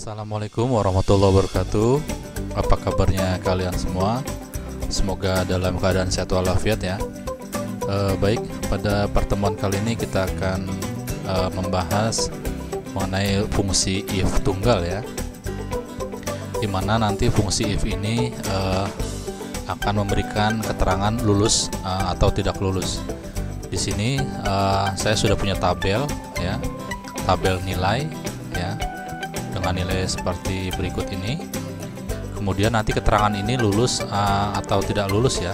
Assalamualaikum warahmatullahi wabarakatuh. Apa kabarnya kalian semua? Semoga dalam keadaan sehat walafiat ya. Baik, pada pertemuan kali ini kita akan membahas mengenai fungsi if tunggal ya, dimana nanti fungsi if ini akan memberikan keterangan lulus atau tidak lulus. Di sini saya sudah punya tabel ya, tabel nilai ya, dengan nilai seperti berikut ini. Kemudian nanti keterangan ini lulus atau tidak lulus ya,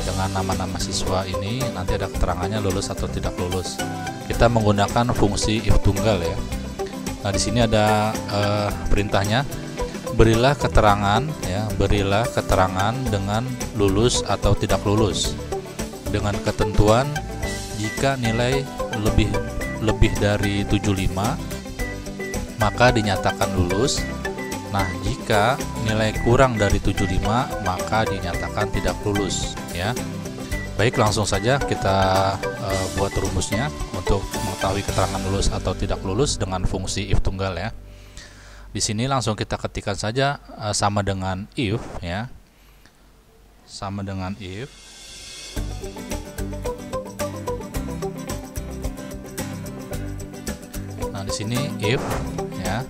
dengan nama-nama siswa ini nanti ada keterangannya lulus atau tidak lulus. Kita menggunakan fungsi if tunggal ya. Nah, di sini ada perintahnya, berilah keterangan ya, berilah keterangan dengan lulus atau tidak lulus dengan ketentuan jika nilai lebih dari 75 maka dinyatakan lulus. Nah, jika nilai kurang dari 75 maka dinyatakan tidak lulus ya. Baik, langsung saja kita buat rumusnya untuk mengetahui keterangan lulus atau tidak lulus dengan fungsi if tunggal ya. Di sini langsung kita ketikkan saja sama dengan if ya. Sama dengan if. Nah, di sini if ya,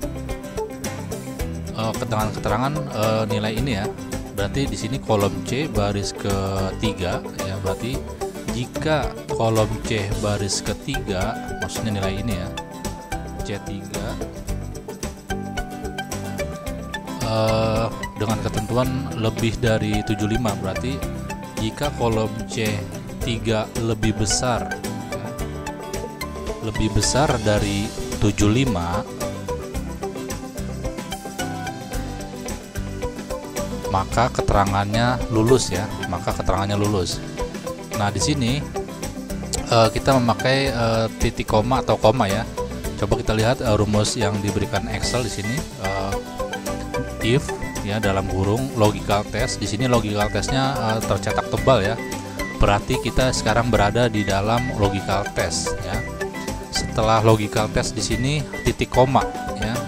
keterangan nilai ini ya, berarti di sini kolom C baris ketiga ya, berarti jika kolom C baris ketiga, maksudnya nilai ini ya, C3 dengan ketentuan lebih dari 75, berarti jika kolom C3 lebih besar ya, lebih besar dari 75 maka keterangannya lulus ya, maka keterangannya lulus. Nah, di sini kita memakai titik koma atau koma ya. Coba kita lihat rumus yang diberikan Excel di sini, if ya dalam kurung logical test. Di sini logical testnya tercetak tebal ya. Berarti kita sekarang berada di dalam logical test ya. Setelah logical test di sini titik koma ya,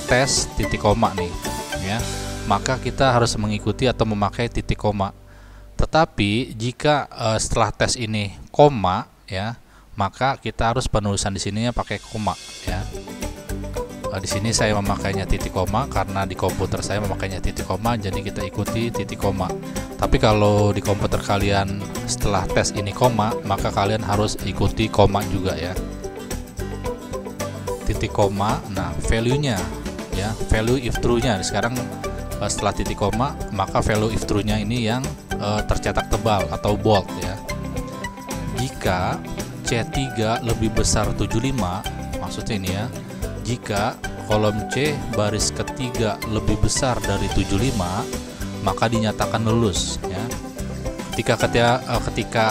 tes titik koma nih ya, maka kita harus mengikuti atau memakai titik koma. Tetapi jika setelah tes ini koma ya, maka kita harus penulisan di sininya pakai koma ya. Di sini saya memakainya titik koma karena di komputer saya memakainya titik koma, jadi kita ikuti titik koma. Tapi kalau di komputer kalian setelah tes ini koma, maka kalian harus ikuti koma juga ya. Titik koma, nah value-nya ya, value if true-nya sekarang setelah titik koma, maka value if true-nya ini yang tercetak tebal atau bold ya. Jika C3 lebih besar 75, maksudnya ini ya, jika kolom C baris ketiga lebih besar dari 75 maka dinyatakan lulus ya. Ketika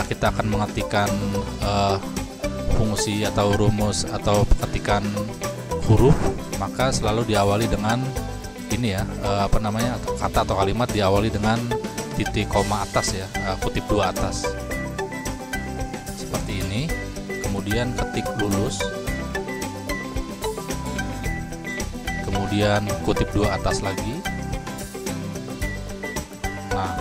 kita akan mengetikkan fungsi atau rumus atau ketikan huruf, maka selalu diawali dengan ini ya, kata atau kalimat diawali dengan titik koma atas ya, kutip dua atas seperti ini. Kemudian ketik lulus, kemudian kutip dua atas lagi. Nah,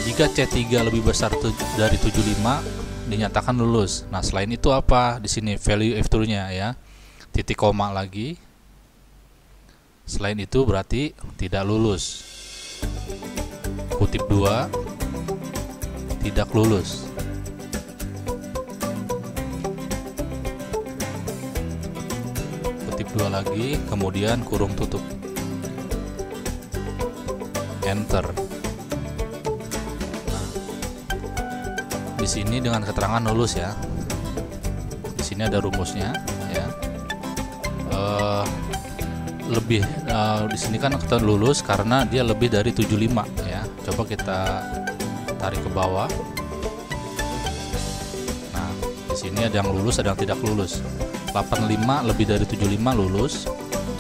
jika C3 lebih besar dari 75 dinyatakan lulus. Nah, selain itu apa? Di sini value if true-nya ya, titik koma lagi. Selain itu berarti tidak lulus. Kutip 2 tidak lulus. Kutip 2 lagi, kemudian kurung tutup. Enter. Nah, di sini dengan keterangan lulus ya. Di sini ada rumusnya ya. Di sini kan kita lulus karena dia lebih dari 75 ya. Coba kita tarik ke bawah. Nah, di sini ada yang lulus, ada yang tidak lulus. 85 lebih dari 75 lulus.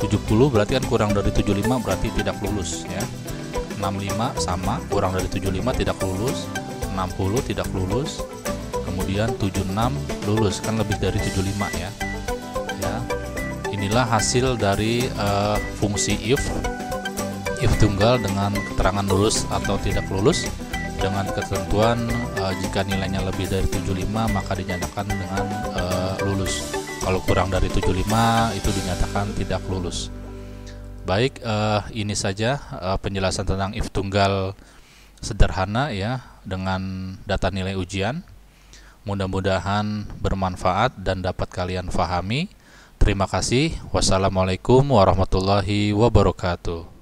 70 berarti kan kurang dari 75 berarti tidak lulus ya. 65 sama, kurang dari 75 tidak lulus. 60 tidak lulus. Kemudian 76 lulus, kan lebih dari 75 ya. Ya. inilah hasil dari fungsi if tunggal dengan keterangan lulus atau tidak lulus dengan ketentuan jika nilainya lebih dari 75 maka dinyatakan dengan lulus. Kalau kurang dari 75 itu dinyatakan tidak lulus. Baik, ini saja penjelasan tentang if tunggal sederhana ya dengan data nilai ujian. Mudah-mudahan bermanfaat dan dapat kalian fahami. Terima kasih. Wassalamualaikum warahmatullahi wabarakatuh.